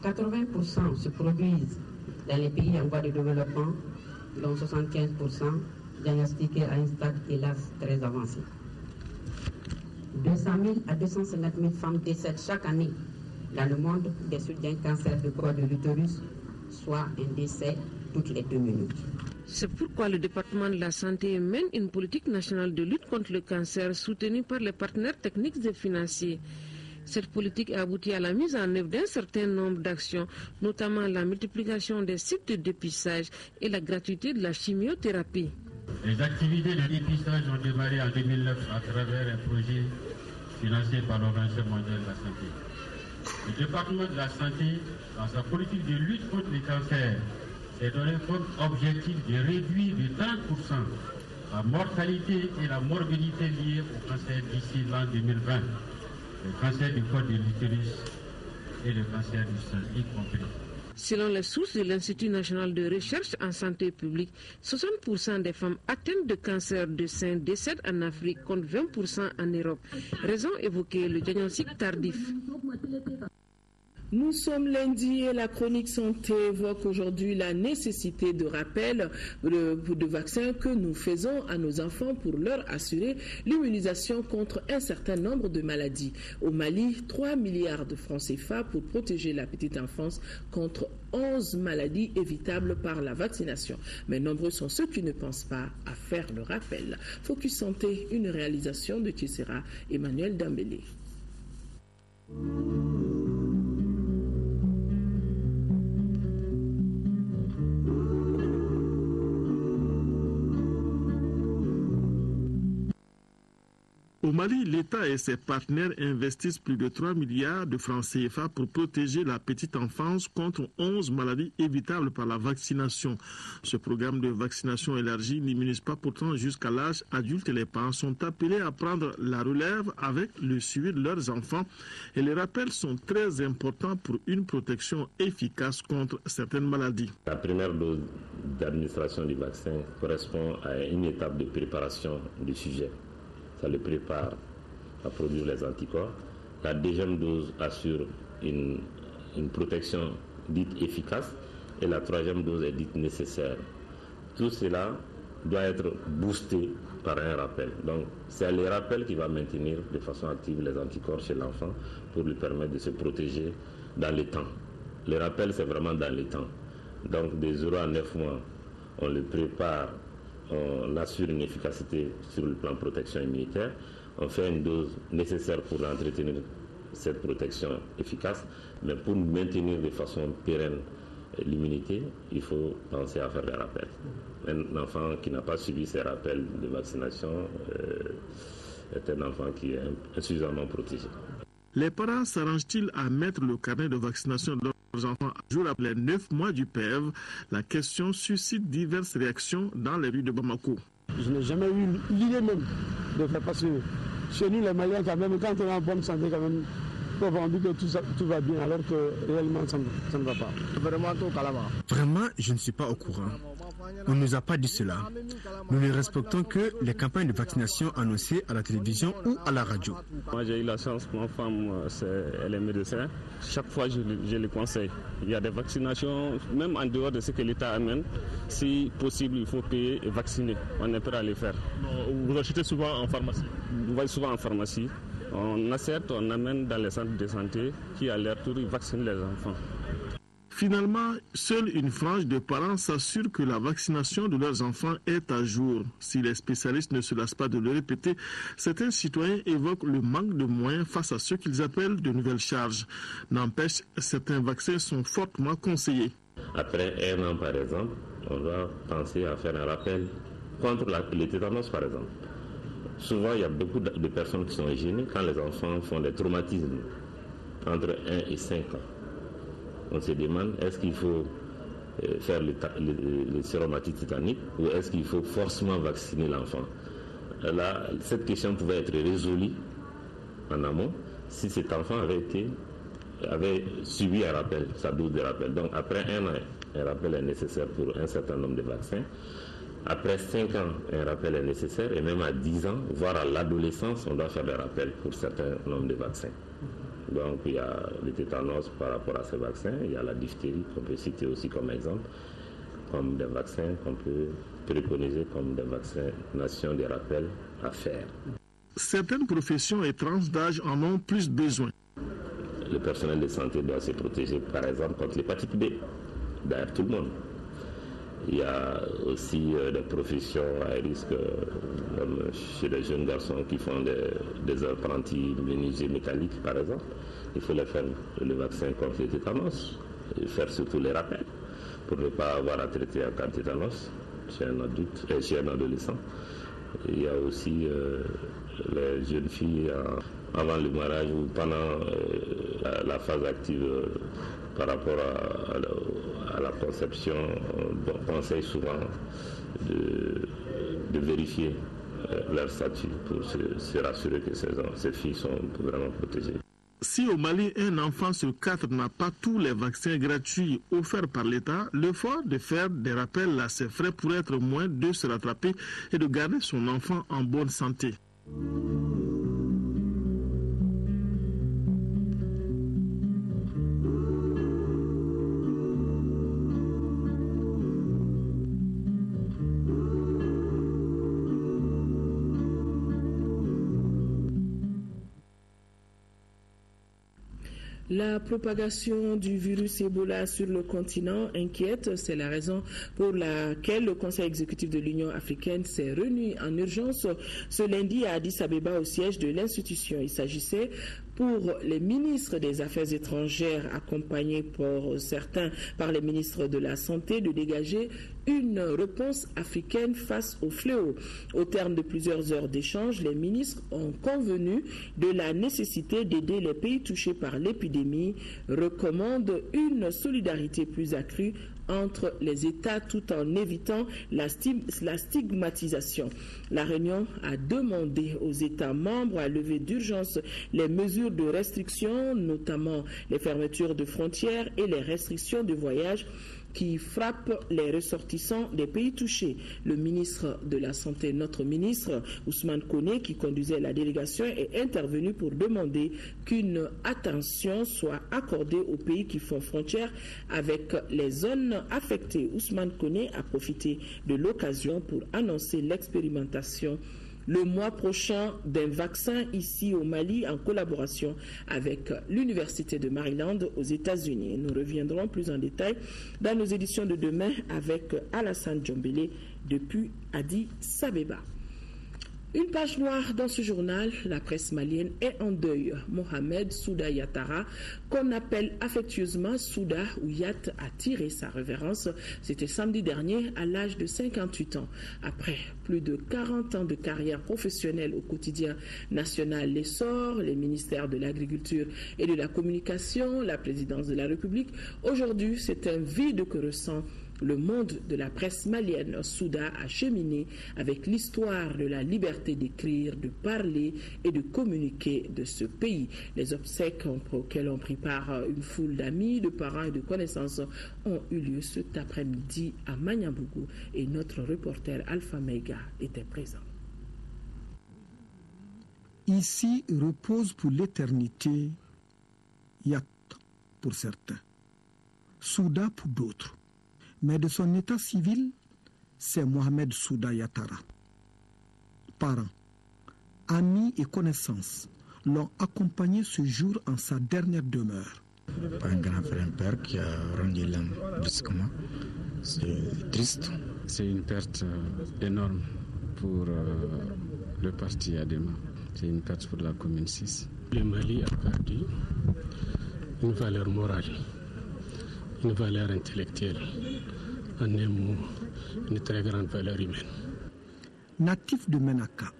80% se produisent dans les pays en voie de développement, dont 75% diagnostiqués à un stade, hélas, très avancé. 200 000 à 250 000 femmes décèdent chaque année dans le monde des suites d'un cancer du col de l'utérus, soit un décès toutes les 2 minutes. C'est pourquoi le département de la santé mène une politique nationale de lutte contre le cancer soutenue par les partenaires techniques et financiers. Cette politique a abouti à la mise en œuvre d'un certain nombre d'actions, notamment la multiplication des sites de dépistage et la gratuité de la chimiothérapie. Les activités de dépistage ont démarré en 2009 à travers un projet financé par l'Organisation mondiale de la santé. Le département de la santé, dans sa politique de lutte contre les cancers, s'est donné comme objectif de réduire de 30% la mortalité et la morbidité liées au cancer d'ici l'an 2020. Le cancer du col de l'utérus et le cancer du sein y compris. Selon les sources de l'Institut national de recherche en santé publique, 60% des femmes atteintes de cancer de sein décèdent en Afrique, contre 20% en Europe. Raison évoquée, le diagnostic tardif. Nous sommes lundi et la chronique santé évoque aujourd'hui la nécessité de rappel de vaccins que nous faisons à nos enfants pour leur assurer l'immunisation contre un certain nombre de maladies. Au Mali, 3 milliards de francs CFA pour protéger la petite enfance contre 11 maladies évitables par la vaccination. Mais nombreux sont ceux qui ne pensent pas à faire le rappel. Focus Santé, une réalisation de Tissera Emmanuel Dambélé. Au Mali, l'État et ses partenaires investissent plus de 3 milliards de francs CFA pour protéger la petite enfance contre 11 maladies évitables par la vaccination. Ce programme de vaccination élargi n'immunise pas pourtant jusqu'à l'âge adulte et les parents sont appelés à prendre la relève avec le suivi de leurs enfants et les rappels sont très importants pour une protection efficace contre certaines maladies. La première dose d'administration du vaccin correspond à une étape de préparation du sujet. Ça le prépare à produire les anticorps. La deuxième dose assure une protection dite efficace et la troisième dose est dite nécessaire. Tout cela doit être boosté par un rappel. Donc c'est le rappel qui va maintenir de façon active les anticorps chez l'enfant pour lui permettre de se protéger dans le temps. Le rappel, c'est vraiment dans le temps. Donc de 0 à 9 mois, on le prépare, on assure une efficacité sur le plan protection immunitaire, on fait une dose nécessaire pour entretenir cette protection efficace, mais pour maintenir de façon pérenne l'immunité, il faut penser à faire des rappels. Un enfant qui n'a pas suivi ces rappels de vaccination est un enfant qui est insuffisamment protégé. Les parents s'arrangent-ils à mettre le carnet de vaccination de leurs enfants à jour après les 9 mois du PEV? La question suscite diverses réactions dans les rues de Bamako. Je n'ai jamais eu l'idée même de faire passer. Chez nous, les Maliens, quand même, quand on est en bonne santé, quand même, on dit que tout va bien, alors que réellement, ça ne va pas. Vraiment, je ne suis pas au courant. On ne nous a pas dit cela. Nous ne respectons que les campagnes de vaccination annoncées à la télévision ou à la radio. Moi, j'ai eu la chance, ma femme, elle est médecin. Chaque fois, je le conseille. Il y a des vaccinations, même en dehors de ce que l'État amène. Si possible, il faut payer et vacciner. On est prêt à le faire. Vous achetez souvent en pharmacie? Oui, souvent en pharmacie. On achète, on amène dans les centres de santé qui, à leur tour, vaccinent les enfants. Finalement, seule une frange de parents s'assure que la vaccination de leurs enfants est à jour. Si les spécialistes ne se lassent pas de le répéter, certains citoyens évoquent le manque de moyens face à ce qu'ils appellent de nouvelles charges. N'empêche, certains vaccins sont fortement conseillés. Après 1 an, par exemple, on doit penser à faire un rappel contre le tétanos, par exemple. Souvent, il y a beaucoup de personnes qui sont gênées quand les enfants font des traumatismes entre 1 et 5 ans. On se demande, est-ce qu'il faut faire le séromatite tétanique ou est-ce qu'il faut forcément vacciner l'enfant? Là, cette question pouvait être résolue en amont si cet enfant avait suivi un rappel, sa dose de rappel. Donc après 1 an, un rappel est nécessaire pour un certain nombre de vaccins. Après 5 ans, un rappel est nécessaire et même à 10 ans, voire à l'adolescence, on doit faire des rappels pour certains nombres de vaccins. Donc il y a le tétanos par rapport à ces vaccins, il y a la diphtérie qu'on peut citer aussi comme exemple, comme des vaccins qu'on peut préconiser comme des vaccinations, des rappels à faire. Certaines professions et tranches d'âge en ont plus besoin. Le personnel de santé doit se protéger par exemple contre l'hépatite B, d'ailleurs tout le monde. Il y a aussi des professions à risque, comme chez les jeunes garçons qui font des apprentis menuisiers métalliques, par exemple. Il faut les faire le vaccin contre le tétanos, et faire surtout les rappels pour ne pas avoir à traiter un cas de tétanos chez un adulte, chez un adolescent. Il y a aussi les jeunes filles avant le mariage ou pendant la phase active par rapport à la conception, on conseille souvent de vérifier leur statut pour se rassurer que ces filles sont vraiment protégées. Si au Mali, un enfant sur 4 n'a pas tous les vaccins gratuits offerts par l'État, l'effort de faire des rappels à ses frais pourrait être moins de se rattraper et de garder son enfant en bonne santé. La propagation du virus Ebola sur le continent inquiète. C'est la raison pour laquelle le Conseil exécutif de l'Union africaine s'est réuni en urgence ce lundi à Addis Abeba au siège de l'institution. Il s'agissait pour les ministres des Affaires étrangères, accompagnés pour certains par les ministres de la Santé, de dégager une réponse africaine face au fléau. Au terme de plusieurs heures d'échanges, les ministres ont convenu de la nécessité d'aider les pays touchés par l'épidémie, recommandent une solidarité plus accrue entre les États tout en évitant la stigmatisation. La réunion a demandé aux États membres à lever d'urgence les mesures de restriction, notamment les fermetures de frontières et les restrictions de voyage qui frappent les ressortissants des pays touchés. Le ministre de la Santé, notre ministre Ousmane Koné, qui conduisait la délégation, est intervenu pour demander qu'une attention soit accordée aux pays qui font frontière avec les zones affectées. Ousmane Koné a profité de l'occasion pour annoncer l'expérimentation le mois prochain d'un vaccin ici au Mali en collaboration avec l'Université de Maryland aux États-Unis. Nous reviendrons plus en détail dans nos éditions de demain avec Alassane Djombélé depuis Addis Abeba. Une page noire dans ce journal, la presse malienne est en deuil. Mohamed Souda Yatara, qu'on appelle affectueusement Souda ou Yat, a tiré sa révérence. C'était samedi dernier à l'âge de 58 ans. Après plus de 40 ans de carrière professionnelle au quotidien national L'Essor, les ministères de l'Agriculture et de la Communication, la présidence de la République, aujourd'hui c'est un vide que ressent le monde de la presse malienne. Souda a cheminé avec l'histoire de la liberté d'écrire, de parler et de communiquer de ce pays. Les obsèques auxquelles ont pris part une foule d'amis, de parents et de connaissances ont eu lieu cet après-midi à Magnabougou et notre reporter Alpha Mega était présent. Ici repose pour l'éternité Yat pour certains, Souda pour d'autres. Mais de son état civil, c'est Mohamed Souda Yatara. Parents, amis et connaissances l'ont accompagné ce jour en sa dernière demeure. Un grand frère, un père qui a rendu l'âme brusquement. C'est triste. C'est une perte énorme pour le parti Adema. C'est une perte pour la commune 6. Le Mali a perdu une valeur morale, une valeur intellectuelle, en un mot, une très grande valeur humaine. Natif de Menaka,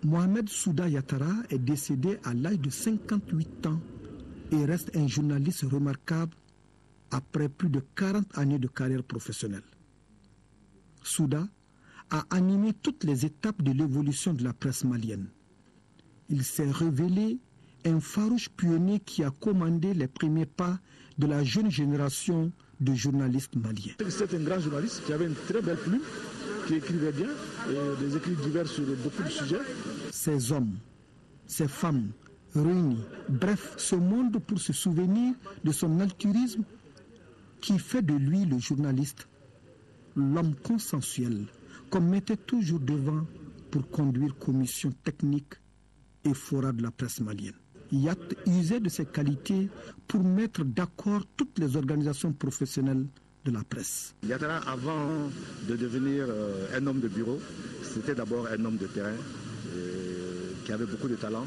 Mohamed Souda Yatara est décédé à l'âge de 58 ans et reste un journaliste remarquable après plus de 40 années de carrière professionnelle. Souda a animé toutes les étapes de l'évolution de la presse malienne. Il s'est révélé un farouche pionnier qui a commandé les premiers pas de la jeune génération de journalistes maliens. C'est un grand journaliste qui avait une très belle plume, qui écrivait bien, et des écrits divers sur beaucoup de sujets. Ces hommes, ces femmes réunis, bref, ce monde pour se souvenir de son altruisme qui fait de lui le journaliste, l'homme consensuel, qu'on mettait toujours devant pour conduire commission technique et fora de la presse malienne. Yat usait de ses qualités pour mettre d'accord toutes les organisations professionnelles de la presse. Yatara, avant de devenir un homme de bureau, c'était d'abord un homme de terrain qui avait beaucoup de talent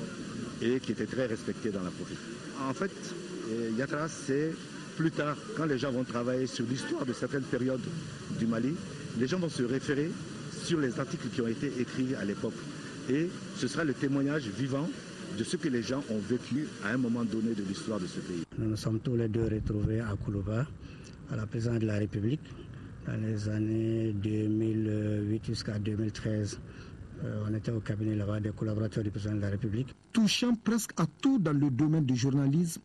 et qui était très respecté dans la profession. En fait, Yatara, c'est plus tard, quand les gens vont travailler sur l'histoire de certaines périodes du Mali, les gens vont se référer sur les articles qui ont été écrits à l'époque. Et ce sera le témoignage vivant de ce que les gens ont vécu à un moment donné de l'histoire de ce pays. Nous nous sommes tous les deux retrouvés à Koulouba, à la présidence de la République, dans les années 2008 jusqu'à 2013. On était au cabinet là-bas des collaborateurs du président de la République. Touchant presque à tout dans le domaine du journalisme,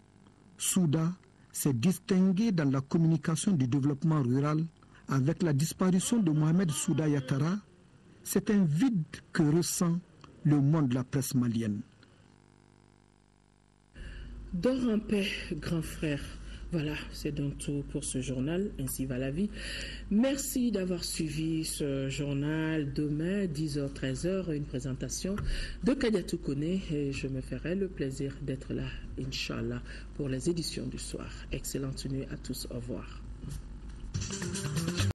Souda s'est distingué dans la communication du développement rural. Avec la disparition de Mohamed Souda Yatara, c'est un vide que ressent le monde de la presse malienne. Dors en paix, grand frère. Voilà, c'est donc tout pour ce journal. Ainsi va la vie. Merci d'avoir suivi ce journal. Demain, 10h, 13h, une présentation de Kadiatou Koné. Et je me ferai le plaisir d'être là, Inch'Allah, pour les éditions du soir. Excellente nuit à tous. Au revoir.